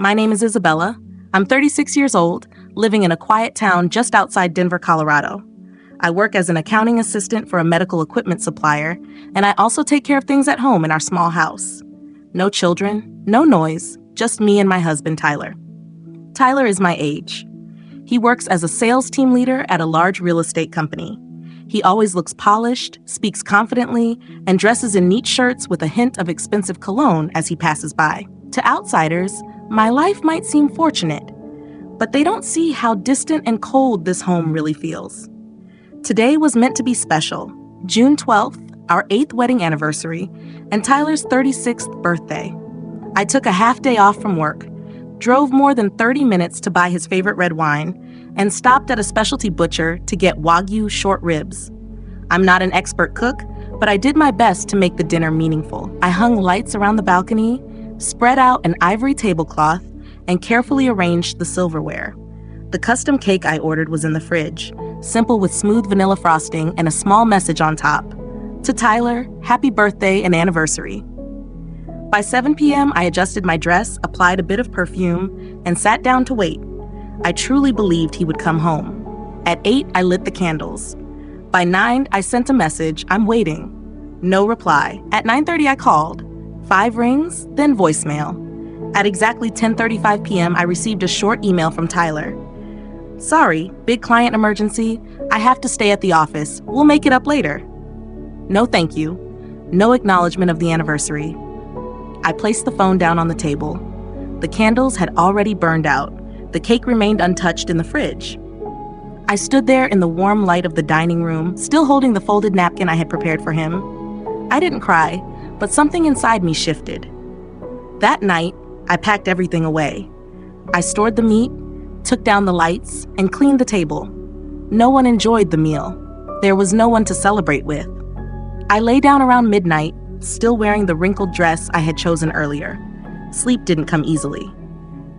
My name is Isabella. I'm 36 years old, living in a quiet town just outside Denver, Colorado. I work as an accounting assistant for a medical equipment supplier, and I also take care of things at home in our small house. No children, no noise, just me and my husband, Tyler. Tyler is my age. He works as a sales team leader at a large real estate company. He always looks polished, speaks confidently, and dresses in neat shirts with a hint of expensive cologne as he passes by. To outsiders, my life might seem fortunate, but they don't see how distant and cold this home really feels. Today was meant to be special. June 12th, our 8th wedding anniversary, and Tyler's 36th birthday. I took a half day off from work, drove more than 30 minutes to buy his favorite red wine, and stopped at a specialty butcher to get Wagyu short ribs. I'm not an expert cook, but I did my best to make the dinner meaningful. I hung lights around the balcony, spread out an ivory tablecloth, and carefully arranged the silverware. The custom cake I ordered was in the fridge, simple with smooth vanilla frosting and a small message on top. To Tyler, happy birthday and anniversary. By 7 p.m., I adjusted my dress, applied a bit of perfume, and sat down to wait. I truly believed he would come home. At 8, I lit the candles. By 9, I sent a message, I'm waiting. No reply. At 9:30, I called. 5 rings, then voicemail. At exactly 10:35 p.m., I received a short email from Tyler. Sorry, big client emergency. I have to stay at the office. We'll make it up later. No thank you. No acknowledgement of the anniversary. I placed the phone down on the table. The candles had already burned out. The cake remained untouched in the fridge. I stood there in the warm light of the dining room, still holding the folded napkin I had prepared for him. I didn't cry, but something inside me shifted. That night, I packed everything away. I stored the meat, took down the lights, and cleaned the table. No one enjoyed the meal. There was no one to celebrate with. I lay down around midnight, still wearing the wrinkled dress I had chosen earlier. Sleep didn't come easily.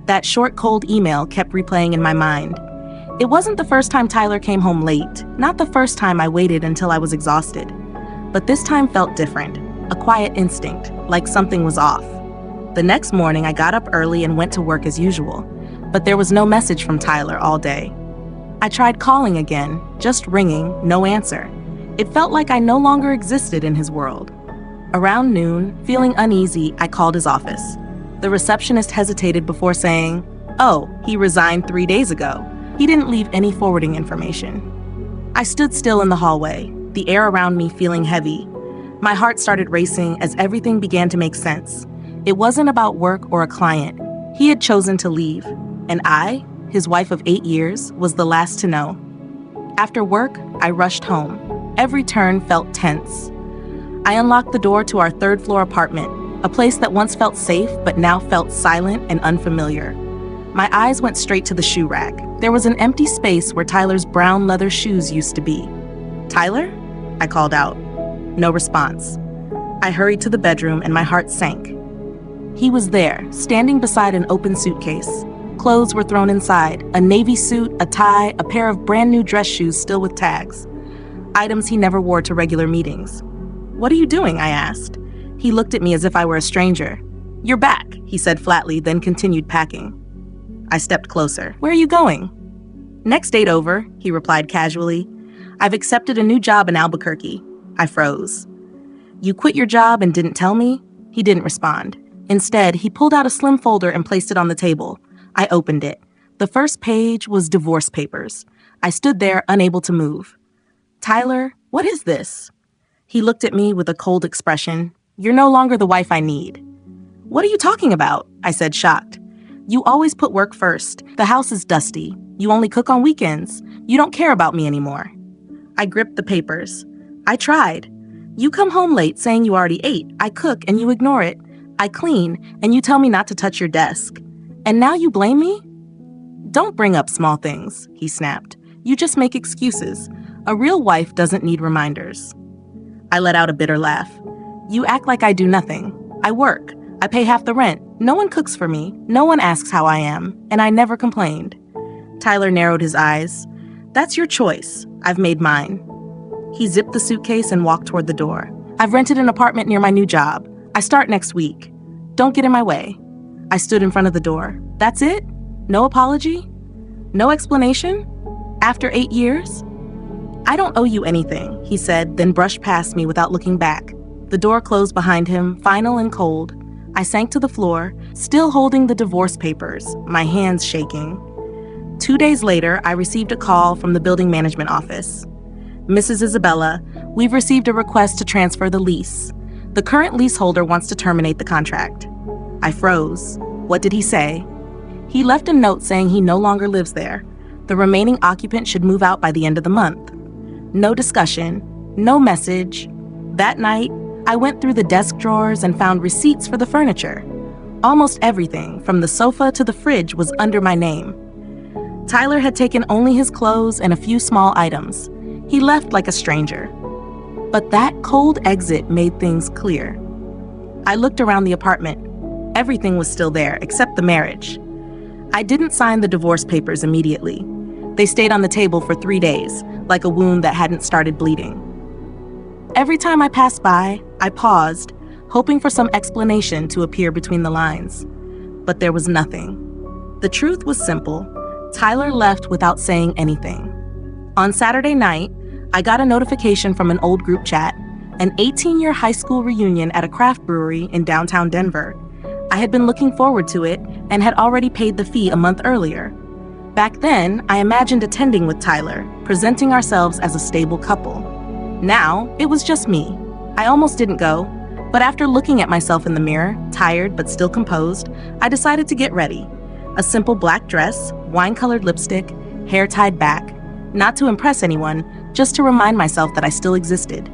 That short, cold email kept replaying in my mind. It wasn't the first time Tyler came home late, not the first time I waited until I was exhausted. But this time felt different, a quiet instinct, like something was off. The next morning, I got up early and went to work as usual, but there was no message from Tyler all day. I tried calling again, just ringing, no answer. It felt like I no longer existed in his world. Around noon, feeling uneasy, I called his office. The receptionist hesitated before saying, "Oh, he resigned 3 days ago." He didn't leave any forwarding information. I stood still in the hallway, the air around me feeling heavy. My heart started racing as everything began to make sense. It wasn't about work or a client. He had chosen to leave, and I, his wife of 8 years, was the last to know. After work, I rushed home. Every turn felt tense. I unlocked the door to our 3rd-floor apartment, a place that once felt safe but now felt silent and unfamiliar. My eyes went straight to the shoe rack. There was an empty space where Tyler's brown leather shoes used to be. "Tyler?" I called out. No response. I hurried to the bedroom and my heart sank. He was there, standing beside an open suitcase. Clothes were thrown inside, a navy suit, a tie, a pair of brand new dress shoes still with tags. Items he never wore to regular meetings. "What are you doing?" I asked. He looked at me as if I were a stranger. "You're back," he said flatly, then continued packing. I stepped closer. "Where are you going?" "Next date over," he replied casually. "I've accepted a new job in Albuquerque." I froze. "You quit your job and didn't tell me?" He didn't respond. Instead, he pulled out a slim folder and placed it on the table. I opened it. The first page was divorce papers. I stood there, unable to move. "Tyler, what is this?" He looked at me with a cold expression. "You're no longer the wife I need." "What are you talking about?" I said, shocked. "You always put work first. The house is dusty. You only cook on weekends. You don't care about me anymore." I gripped the papers. "I tried. You come home late saying you already ate. I cook and you ignore it. I clean and you tell me not to touch your desk. And now you blame me?" "Don't bring up small things," he snapped. "You just make excuses. A real wife doesn't need reminders." I let out a bitter laugh. "You act like I do nothing. I work. I pay half the rent. No one cooks for me. No one asks how I am. And I never complained." Tyler narrowed his eyes. "That's your choice. I've made mine." He zipped the suitcase and walked toward the door. "I've rented an apartment near my new job. I start next week. Don't get in my way." I stood in front of the door. That's it? No apology? No explanation? After 8 years? I don't owe you anything, he said, then brushed past me without looking back. The door closed behind him, final and cold. I sank to the floor, still holding the divorce papers, my hands shaking. 2 days later, I received a call from the building management office. Mrs. Isabella, we've received a request to transfer the lease. The current leaseholder wants to terminate the contract. I froze. What did he say? He left a note saying he no longer lives there. The remaining occupant should move out by the end of the month. No discussion, no message. That night, I went through the desk drawers and found receipts for the furniture. Almost everything, from the sofa to the fridge, was under my name. Tyler had taken only his clothes and a few small items. He left like a stranger. But that cold exit made things clear. I looked around the apartment. Everything was still there, except the marriage. I didn't sign the divorce papers immediately. They stayed on the table for 3 days, like a wound that hadn't started bleeding. Every time I passed by, I paused, hoping for some explanation to appear between the lines. But there was nothing. The truth was simple. Tyler left without saying anything. On Saturday night, I got a notification from an old group chat, an 18-year high school reunion at a craft brewery in downtown Denver. I had been looking forward to it and had already paid the fee a month earlier. Back then, I imagined attending with Tyler, presenting ourselves as a stable couple. Now, it was just me. I almost didn't go, but after looking at myself in the mirror, tired but still composed, I decided to get ready. A simple black dress, wine-colored lipstick, hair tied back, not to impress anyone, just to remind myself that I still existed.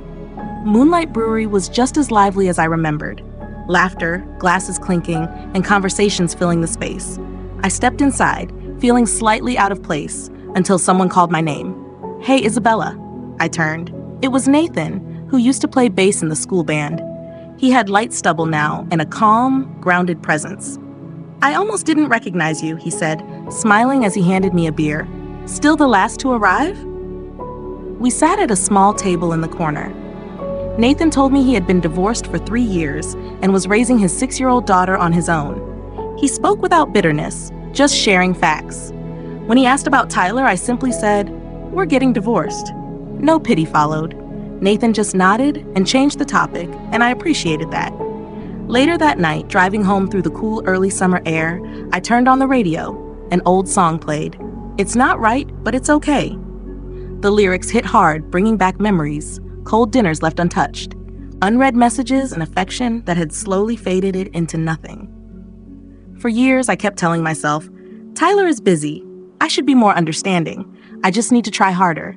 Moonlight Brewery was just as lively as I remembered. Laughter, glasses clinking, and conversations filling the space. I stepped inside, feeling slightly out of place, until someone called my name. "Hey, Isabella." I turned. It was Nathan, who used to play bass in the school band. He had light stubble now and a calm, grounded presence. "I almost didn't recognize you," he said, smiling as he handed me a beer. "Still the last to arrive?" We sat at a small table in the corner. Nathan told me he had been divorced for 3 years and was raising his 6-year-old daughter on his own. He spoke without bitterness, just sharing facts. When he asked about Tyler, I simply said, "We're getting divorced." No pity followed. Nathan just nodded and changed the topic, and I appreciated that. Later that night, driving home through the cool early summer air, I turned on the radio. An old song played. "It's not right, but it's okay." The lyrics hit hard, bringing back memories, cold dinners left untouched, unread messages and affection that had slowly faded it into nothing. For years, I kept telling myself, Tyler is busy. I should be more understanding. I just need to try harder.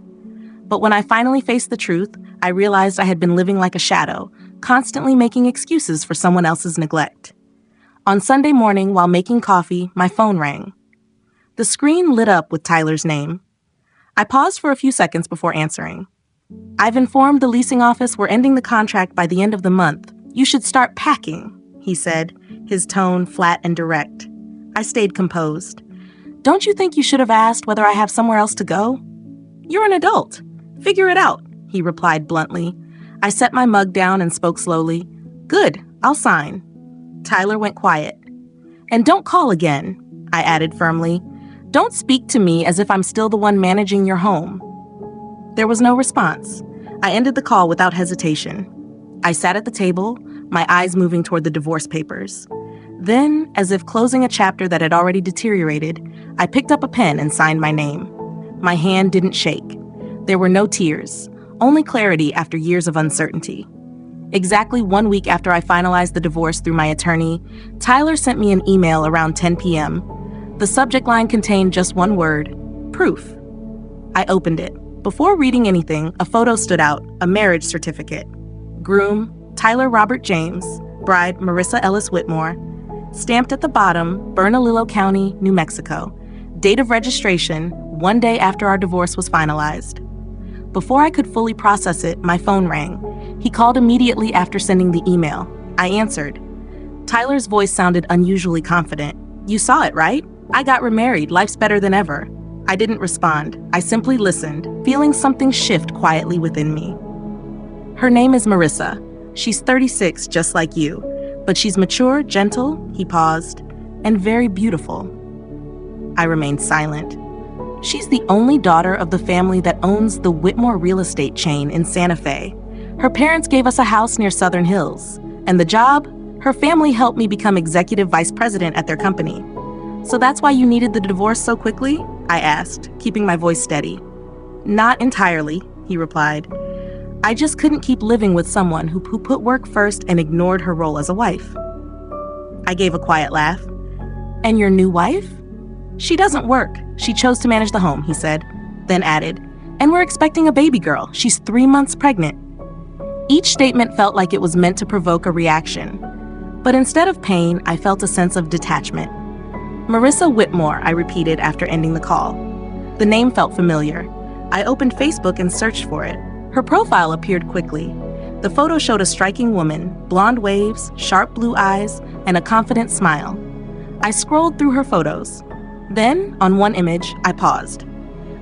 But when I finally faced the truth, I realized I had been living like a shadow, constantly making excuses for someone else's neglect. On Sunday morning, while making coffee, my phone rang. The screen lit up with Tyler's name. I paused for a few seconds before answering. "I've informed the leasing office we're ending the contract by the end of the month. You should start packing," he said, his tone flat and direct. I stayed composed. "Don't you think you should have asked whether I have somewhere else to go?" "You're an adult. Figure it out," he replied bluntly. I set my mug down and spoke slowly. "Good, I'll sign." Tyler went quiet. "And don't call again," I added firmly. "Don't speak to me as if I'm still the one managing your home." There was no response. I ended the call without hesitation. I sat at the table, my eyes moving toward the divorce papers. Then, as if closing a chapter that had already deteriorated, I picked up a pen and signed my name. My hand didn't shake. There were no tears, only clarity after years of uncertainty. Exactly 1 week after I finalized the divorce through my attorney, Tyler sent me an email around 10 p.m. The subject line contained just one word: proof. I opened it. Before reading anything, a photo stood out, a marriage certificate. Groom, Tyler Robert James, bride Marissa Ellis Whitmore. Stamped at the bottom, Bernalillo County, New Mexico. Date of registration, 1 day after our divorce was finalized. Before I could fully process it, my phone rang. He called immediately after sending the email. I answered. Tyler's voice sounded unusually confident. "You saw it, right? I got remarried. Life's better than ever." I didn't respond. I simply listened, feeling something shift quietly within me. "Her name is Marissa. She's 36, just like you. But she's mature, gentle," he paused, and very beautiful. I remained silent. She's the only daughter of the family that owns the Whitmore real estate chain in Santa Fe. Her parents gave us a house near Southern Hills, and the job, her family helped me become executive vice president at their company. So that's why you needed the divorce so quickly? I asked, keeping my voice steady. Not entirely, he replied. I just couldn't keep living with someone who put work first and ignored her role as a wife. I gave a quiet laugh. And your new wife? She doesn't work. She chose to manage the home, he said, then added, and we're expecting a baby girl. She's 3 months pregnant. Each statement felt like it was meant to provoke a reaction. But instead of pain, I felt a sense of detachment. Marissa Whitmore, I repeated after ending the call. The name felt familiar. I opened Facebook and searched for it. Her profile appeared quickly. The photo showed a striking woman, blonde waves, sharp blue eyes, and a confident smile. I scrolled through her photos. Then, on one image, I paused.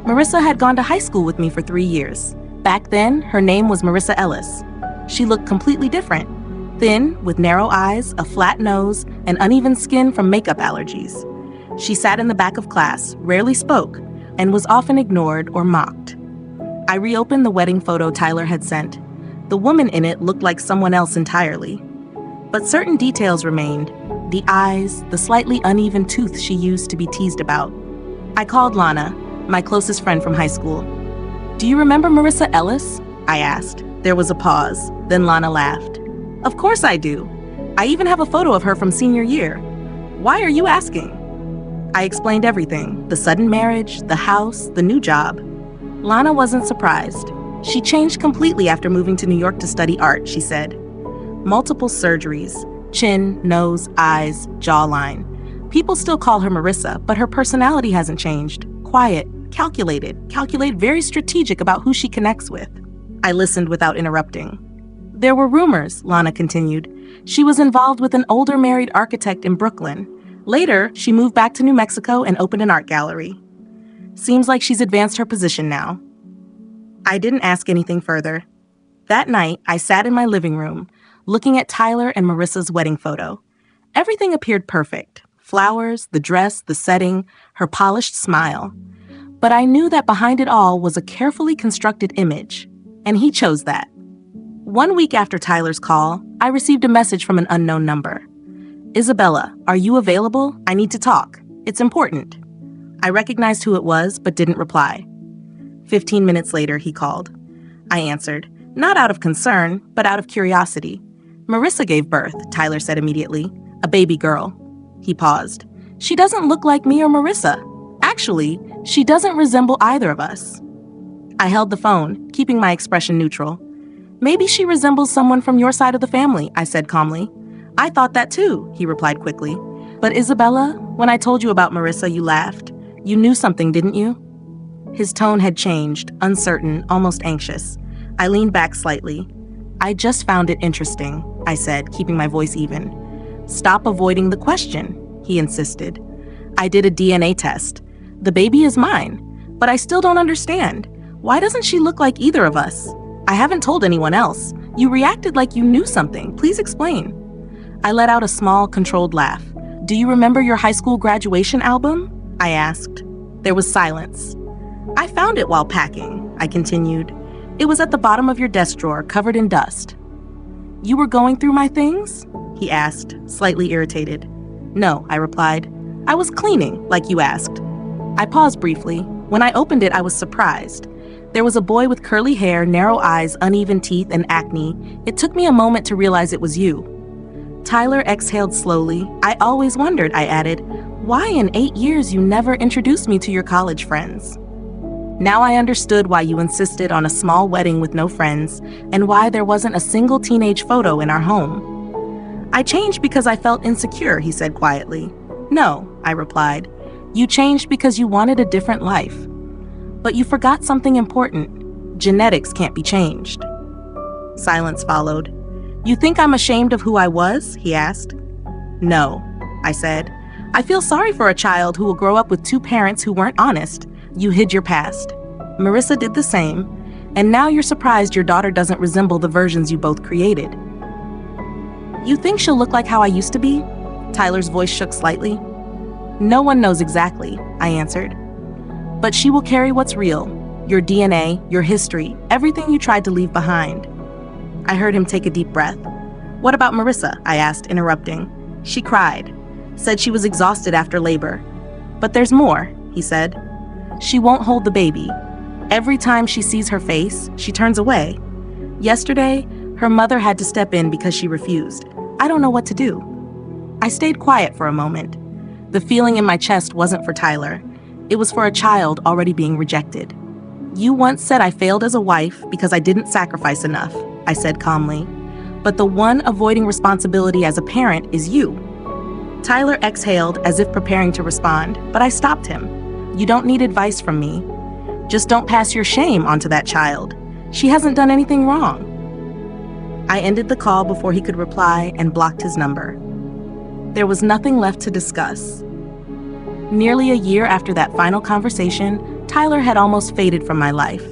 Marissa had gone to high school with me for 3 years. Back then, her name was Marissa Ellis. She looked completely different. Thin, with narrow eyes, a flat nose, and uneven skin from makeup allergies. She sat in the back of class, rarely spoke, and was often ignored or mocked. I reopened the wedding photo Tyler had sent. The woman in it looked like someone else entirely. But certain details remained. The eyes, the slightly uneven tooth she used to be teased about. I called Lana, my closest friend from high school. Do you remember Marissa Ellis? I asked. There was a pause. Then Lana laughed. Of course I do. I even have a photo of her from senior year. Why are you asking? I explained everything. The sudden marriage, the house, the new job. Lana wasn't surprised. She changed completely after moving to New York to study art, she said. Multiple surgeries. Chin, nose, eyes, jawline. People still call her Marissa, but her personality hasn't changed. Quiet, calculated, very strategic about who she connects with. I listened without interrupting. There were rumors, Lana continued. She was involved with an older married architect in Brooklyn. Later, she moved back to New Mexico and opened an art gallery. Seems like she's advanced her position now. I didn't ask anything further. That night, I sat in my living room, looking at Tyler and Marissa's wedding photo. Everything appeared perfect. Flowers, the dress, the setting, her polished smile. But I knew that behind it all was a carefully constructed image, and he chose that. 1 week after Tyler's call, I received a message from an unknown number. Isabella, are you available? I need to talk. It's important. I recognized who it was, but didn't reply. 15 minutes later, he called. I answered, not out of concern, but out of curiosity. Marissa gave birth, Tyler said immediately. A baby girl. He paused. She doesn't look like me or Marissa. Actually, she doesn't resemble either of us. I held the phone, keeping my expression neutral. Maybe she resembles someone from your side of the family, I said calmly. I thought that too, he replied quickly. But Isabella, when I told you about Marissa, you laughed. You knew something, didn't you? His tone had changed, uncertain, almost anxious. I leaned back slightly. I just found it interesting, I said, keeping my voice even. Stop avoiding the question, he insisted. I did a DNA test. The baby is mine, but I still don't understand. Why doesn't she look like either of us? I haven't told anyone else. You reacted like you knew something. Please explain. I let out a small, controlled laugh. Do you remember your high school graduation album? I asked. There was silence. I found it while packing, I continued. It was at the bottom of your desk drawer, covered in dust. You were going through my things? He asked, slightly irritated. No, I replied. I was cleaning, like you asked. I paused briefly. When I opened it, I was surprised. There was a boy with curly hair, narrow eyes, uneven teeth, and acne. It took me a moment to realize it was you. Tyler exhaled slowly. I always wondered, I added, why in 8 years you never introduced me to your college friends? Now I understood why you insisted on a small wedding with no friends, and why there wasn't a single teenage photo in our home. I changed because I felt insecure, he said quietly. No, I replied. You changed because you wanted a different life. But you forgot something important. Genetics can't be changed. Silence followed. You think I'm ashamed of who I was? He asked. No, I said. I feel sorry for a child who will grow up with 2 parents who weren't honest. You hid your past. Marissa did the same, and now you're surprised your daughter doesn't resemble the versions you both created. You think she'll look like how I used to be? Tyler's voice shook slightly. No one knows exactly, I answered. But she will carry what's real, your DNA, your history, everything you tried to leave behind. I heard him take a deep breath. What about Marissa? I asked, interrupting. She cried, said she was exhausted after labor. But there's more, he said. She won't hold the baby. Every time she sees her face, she turns away. Yesterday, her mother had to step in because she refused. I don't know what to do. I stayed quiet for a moment. The feeling in my chest wasn't for Tyler. It was for a child already being rejected. You once said I failed as a wife because I didn't sacrifice enough, I said calmly. But the one avoiding responsibility as a parent is you. Tyler exhaled as if preparing to respond, but I stopped him. You don't need advice from me. Just don't pass your shame onto that child. She hasn't done anything wrong. I ended the call before he could reply and blocked his number. There was nothing left to discuss. Nearly a year after that final conversation, Tyler had almost faded from my life.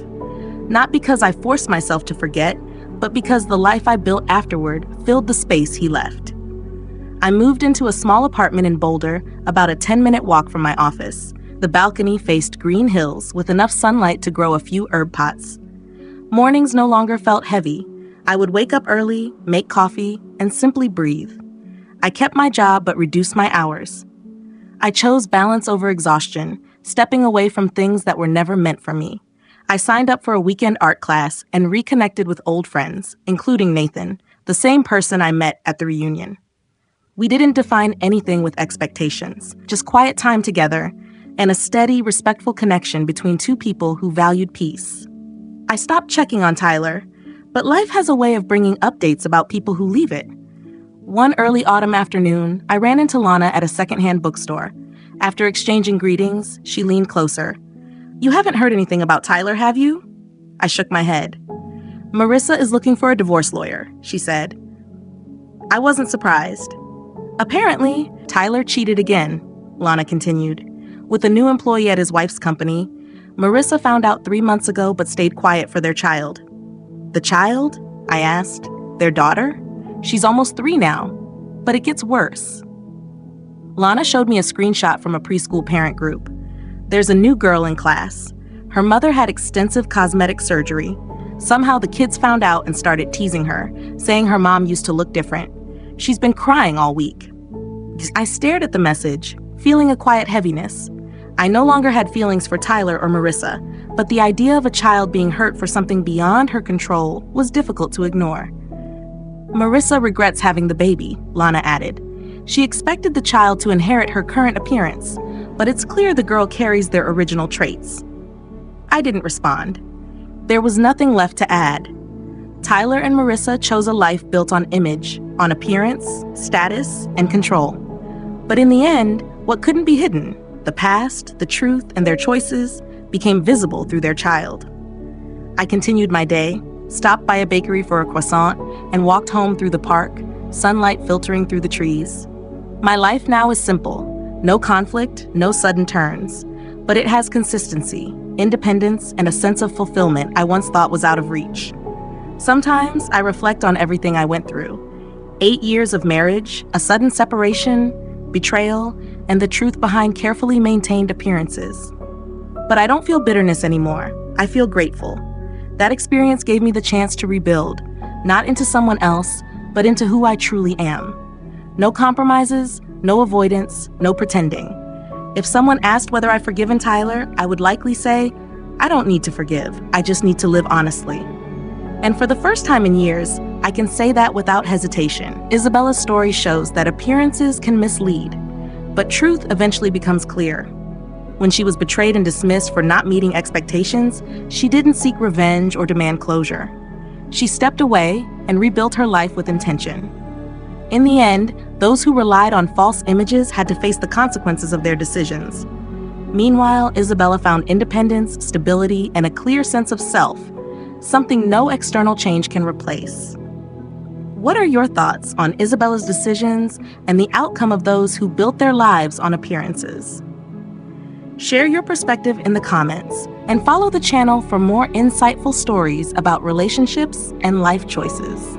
Not because I forced myself to forget, but because the life I built afterward filled the space he left. I moved into a small apartment in Boulder, about a 10-minute walk from my office. The balcony faced green hills with enough sunlight to grow a few herb pots. Mornings no longer felt heavy. I would wake up early, make coffee, and simply breathe. I kept my job but reduced my hours. I chose balance over exhaustion, stepping away from things that were never meant for me. I signed up for a weekend art class and reconnected with old friends, including Nathan, the same person I met at the reunion. We didn't define anything with expectations, just quiet time together and a steady, respectful connection between two people who valued peace. I stopped checking on Tyler, but life has a way of bringing updates about people who leave it. One early autumn afternoon, I ran into Lana at a secondhand bookstore. After exchanging greetings, she leaned closer. You haven't heard anything about Tyler, have you? I shook my head. Marissa is looking for a divorce lawyer, she said. I wasn't surprised. Apparently, Tyler cheated again, Lana continued. With a new employee at his wife's company, Marissa found out 3 months ago but stayed quiet for their child. The child? I asked. Their daughter? She's almost 3 now. But it gets worse. Lana showed me a screenshot from a preschool parent group. There's a new girl in class. Her mother had extensive cosmetic surgery. Somehow the kids found out and started teasing her, saying her mom used to look different. She's been crying all week. I stared at the message, feeling a quiet heaviness. I no longer had feelings for Tyler or Marissa, but the idea of a child being hurt for something beyond her control was difficult to ignore. Marissa regrets having the baby, Lana added. She expected the child to inherit her current appearance, but it's clear the girl carries their original traits. I didn't respond. There was nothing left to add. Tyler and Marissa chose a life built on image, on appearance, status, and control. But in the end, what couldn't be hidden, the past, the truth, and their choices, became visible through their child. I continued my day, stopped by a bakery for a croissant, and walked home through the park, sunlight filtering through the trees. My life now is simple. No conflict, no sudden turns. But it has consistency, independence, and a sense of fulfillment I once thought was out of reach. Sometimes I reflect on everything I went through. 8 years of marriage, a sudden separation, betrayal, and the truth behind carefully maintained appearances. But I don't feel bitterness anymore. I feel grateful. That experience gave me the chance to rebuild, not into someone else, but into who I truly am. No compromises, no avoidance, no pretending. If someone asked whether I've forgiven Tyler, I would likely say, I don't need to forgive. I just need to live honestly. And for the first time in years, I can say that without hesitation. Isabella's story shows that appearances can mislead, but truth eventually becomes clear. When she was betrayed and dismissed for not meeting expectations, she didn't seek revenge or demand closure. She stepped away and rebuilt her life with intention. In the end, those who relied on false images had to face the consequences of their decisions. Meanwhile, Isabella found independence, stability, and a clear sense of self, something no external change can replace. What are your thoughts on Isabella's decisions and the outcome of those who built their lives on appearances? Share your perspective in the comments and follow the channel for more insightful stories about relationships and life choices.